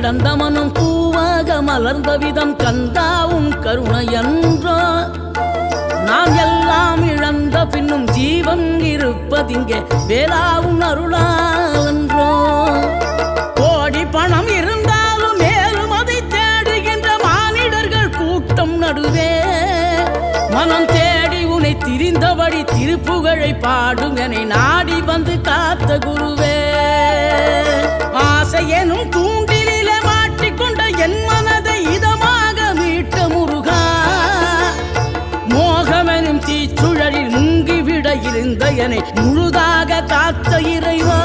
கிடந்த மனம் பூவாக மலர்ந்த விதம் கந்தாவும் கருணையன்றோ நாம் எல்லாம் இழந்த பின்னும் ஜீவன் இருப்பதிங்கே வேளாவும் அருளான்றோ கோடி பணம் இருந்தாலும் மேலும் அதை தேடுகின்ற மானிடர்கள் கூட்டம் நடுவே மனம் தேடி உனை திரிந்தபடி திருப்புகழை பாடும் என்னை நாடி வந்து காத்த குருவே ஆசை எனும் தூண்டிலே மாட்டிக்கொண்ட என் மனதை இதமாக மீட்ட முருகா மோகமெனும் தீச்சுழலில் முங்கிவிட இருந்த என்னை முழுதாக காத்த இறைவா